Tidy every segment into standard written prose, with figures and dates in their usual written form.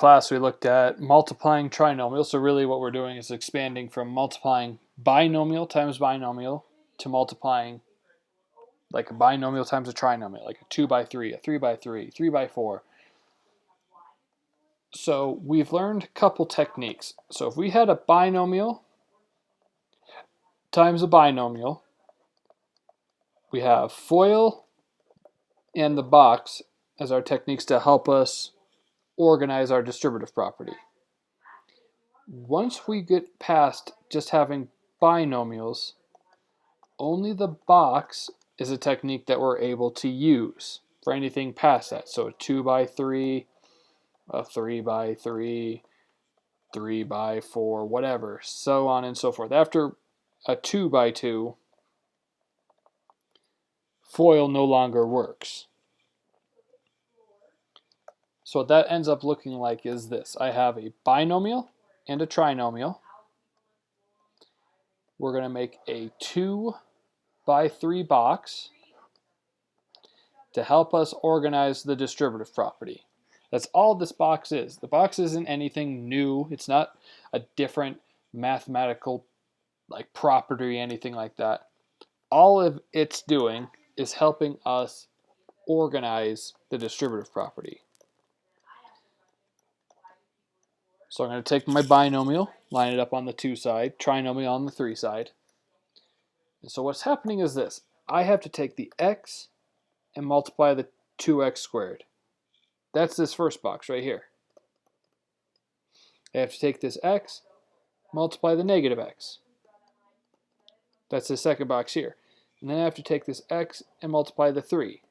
class we looked at multiplying trinomials. So really what we're doing is expanding from multiplying binomial times binomial to multiplying like a binomial times a trinomial, like a 2 by 3, a 3 by 3, 3 by 4. So we've learned a couple techniques. So if we had a binomial times a binomial, we have FOIL and the box as our techniques to help us organize our distributive property. Once we get past just having binomials, only the box is a technique that we're able to use for anything past that. So a 2 by 3, a 3 by 3, 3 by 4, whatever, so on and so forth. After a 2 by 2, FOIL no longer works. So what that ends up looking like is this. I have a binomial and a trinomial. We're going to make a 2 by 3 box to help us organize the distributive property. That's all this box is. The box isn't anything new. It's not a different mathematical like property or anything like that. All of it's doing is helping us organize the distributive property. So I'm going to take my binomial, line it up on the 2 side, trinomial on the 3 side. And so what's happening is this. I have to take the x and multiply the 2x squared. That's this first box right here. I have to take this x, multiply the negative x. That's the second box here. And then I have to take this x and multiply the 3.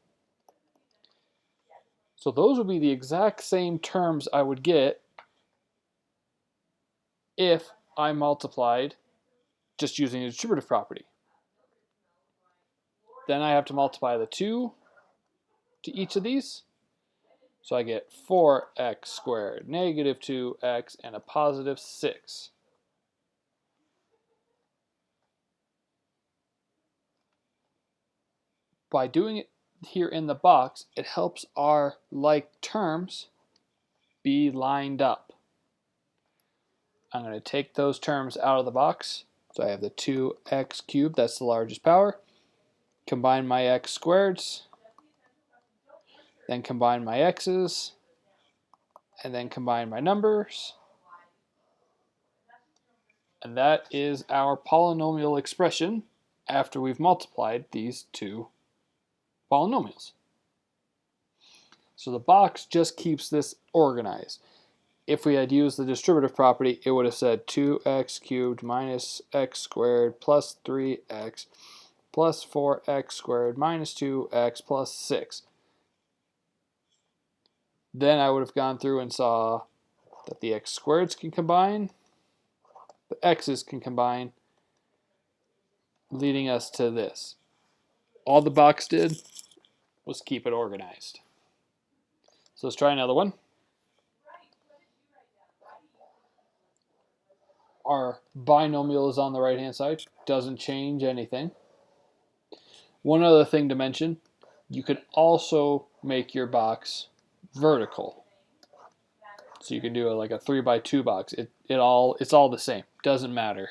So those would be the exact same terms I would get if I multiplied just using the distributive property. Then I have to multiply the 2 to each of these. So I get 4x squared, negative 2x, and a positive 6. By doing it here in the box, it helps our like terms be lined up. I'm going to take those terms out of the box. So I have the 2x cubed, that's the largest power. Combine my x squareds, then combine my x's, and then combine my numbers. And that is our polynomial expression after we've multiplied these two polynomials. So the box just keeps this organized. If we had used the distributive property, it would have said 2x cubed minus x squared plus 3x plus 4x squared minus 2x plus 6. Then I would have gone through and saw that the x squareds can combine, the x's can combine, leading us to this. All the box did was keep it organized. So let's try another one. Our binomial is on the right hand side, doesn't change anything. One other thing to mention, you could also make your box vertical. So you can do like a 3 by 2 box. It's all the same, doesn't matter.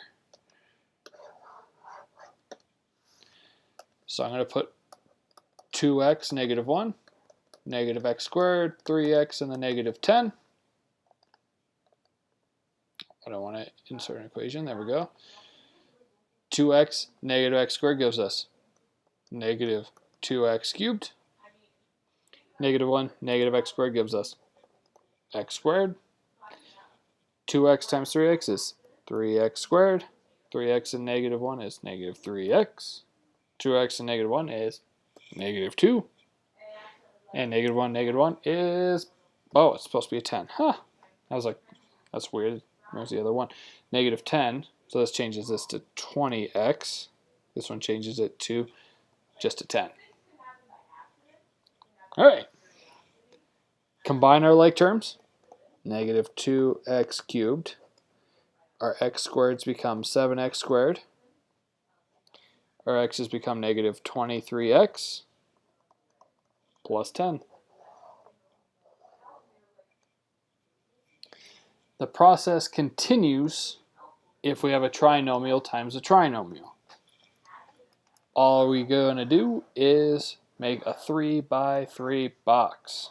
So I'm going to put 2x, negative 1, negative x squared, 3x, and the negative 10. I don't want to insert an equation. There we go. 2x, negative x squared gives us negative 2x cubed. Negative 1, negative x squared gives us x squared. 2x times 3x is 3x squared. 3x and negative 1 is negative 3x. 2x and negative 1 is negative 2. And negative 1 is, oh, it's supposed to be a 10. Huh. I was like, that's weird. Where's the other one? Negative 10. So this changes this to 20x. This one changes it to just a 10. All right. Combine our like terms. Negative 2x cubed. Our x squareds become 7x squared. Our x's become negative 23x plus 10. The process continues if we have a trinomial times a trinomial. All we're going to do is make a 3 by 3 box.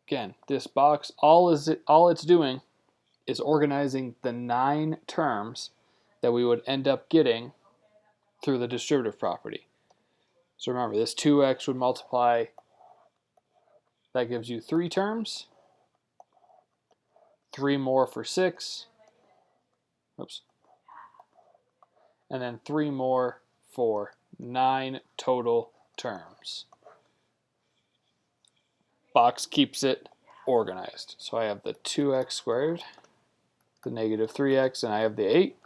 Again, this box, all it's doing is organizing the 9 terms that we would end up getting through the distributive property. So remember, this 2x would multiply, that gives you 3 terms, 3 more for 6, oops, and then 3 more for 9 total terms. Box keeps it organized. So I have the 2x squared, the negative 3x, and I have the 8,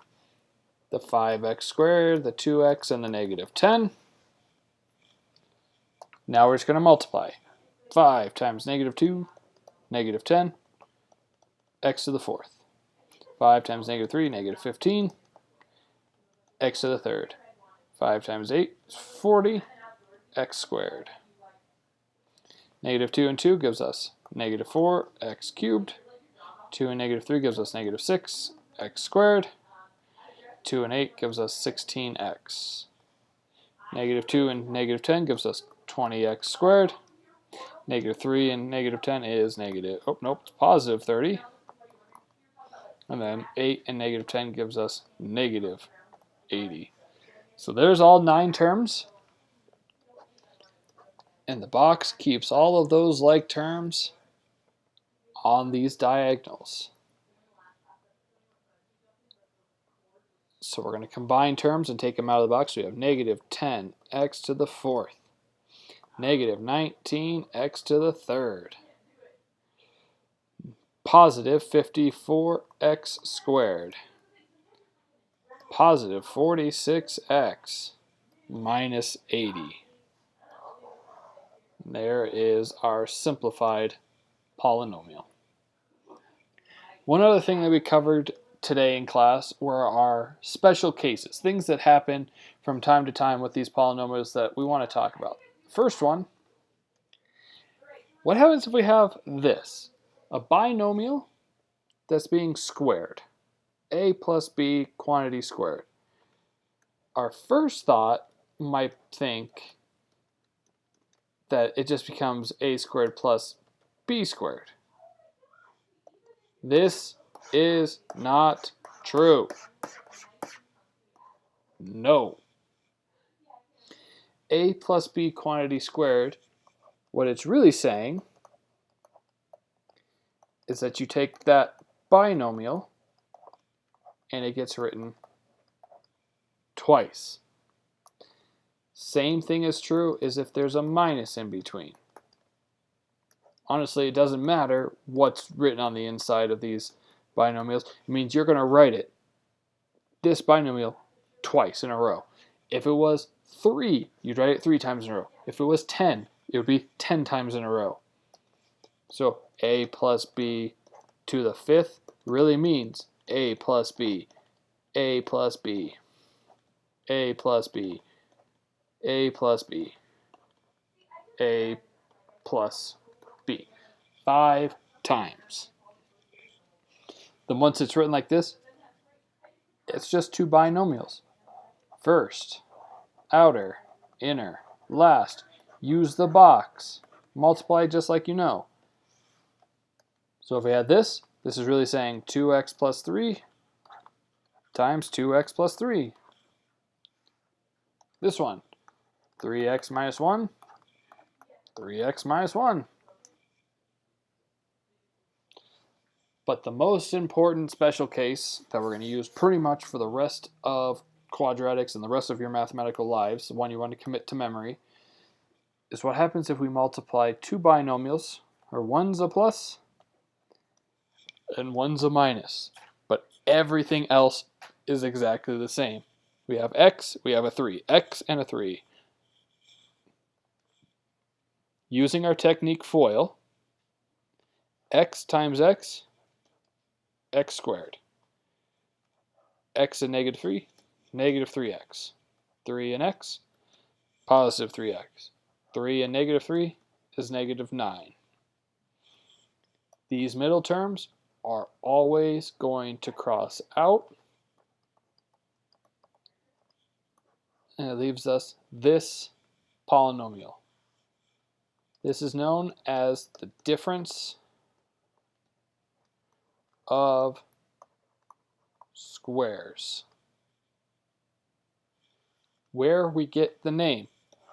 the 5x squared, the 2x, and the negative 10. Now we're just going to multiply. 5 times negative 2, negative 10, x to the 4th. 5 times negative 3, negative 15, x to the 3rd. 5 times 8 is 40, x squared. Negative 2 and 2 gives us negative 4, x cubed. 2 and negative 3 gives us negative 6, x squared. 2 and 8 gives us 16x. Negative 2 and negative 10 gives us 20x squared. Negative 3 and negative 10 is negative, oh nope, it's positive 30. And then 8 and negative 10 gives us negative 80. So there's all 9 terms. And the box keeps all of those like terms on these diagonals. So we're going to combine terms and take them out of the box. We have negative 10x to the 4th, negative 19x to the 3rd, positive 54x squared, positive 46x minus 80. There is our simplified polynomial. One other thing that we covered today in class were our special cases, things that happen from time to time with these polynomials that we want to talk about. First one, what happens if we have this, a binomial that's being squared, a plus b quantity squared? Our first thought might think that it just becomes a squared plus b squared. This is not true. No. A plus b quantity squared, what it's really saying is that you take that binomial and it gets written twice. Same thing is true as if there's a minus in between. Honestly, it doesn't matter what's written on the inside of these binomials. It means you're going to write it, this binomial, twice in a row. If it was 3, you'd write it 3 times in a row. If it was 10, it would be 10 times in a row. So a plus b to the 5th really means a plus b, a plus b, a plus b, a plus b, a plus b. 5 times. Then once it's written like this, it's just 2 binomials. First, outer, inner, last. Use the box. Multiply just like you know. So if we had this, this is really saying 2x plus 3 times 2x plus 3. This one, 3x minus 1, 3x minus 1. But the most important special case that we're going to use pretty much for the rest of quadratics and the rest of your mathematical lives, the one you want to commit to memory, is what happens if we multiply 2 binomials, or one's a plus and one's a minus, but everything else is exactly the same. We have x, we have a 3, x and a 3. Using our technique FOIL, x times x, x squared. X and negative 3, negative 3x. 3 and x, positive 3x. 3 and negative 3 is negative 9. These middle terms are always going to cross out, and it leaves us this polynomial. This is known as the difference of squares, where we get the name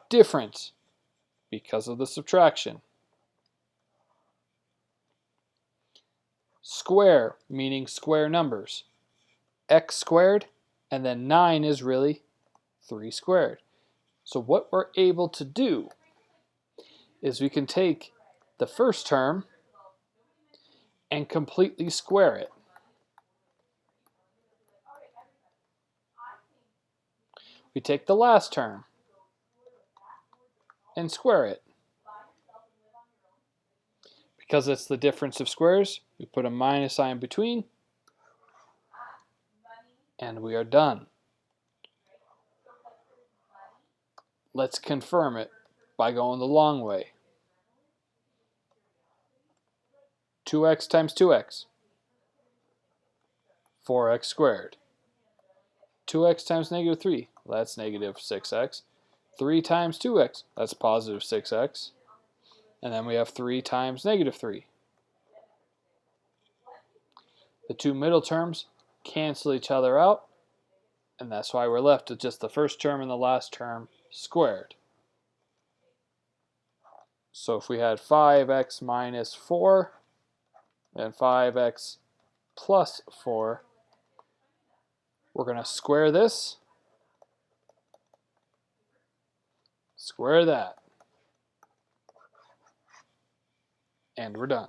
difference because of the subtraction. Square, meaning square numbers. X squared, and then 9 is really 3 squared. So what we're able to do is we can take the first term and completely square it. We take the last term and square it. Because it's the difference of squares, we put a minus sign between, and we are done. Let's confirm it by going the long way. 2x times 2x, 4x squared. 2x times negative 3, that's negative 6x. 3 times 2x, that's positive 6x. And then we have 3 times negative 3. The two middle terms cancel each other out, and that's why we're left with just the first term and the last term squared. So if we had 5x minus 4 and 5x plus 4, we're going to square this, square that, and we're done.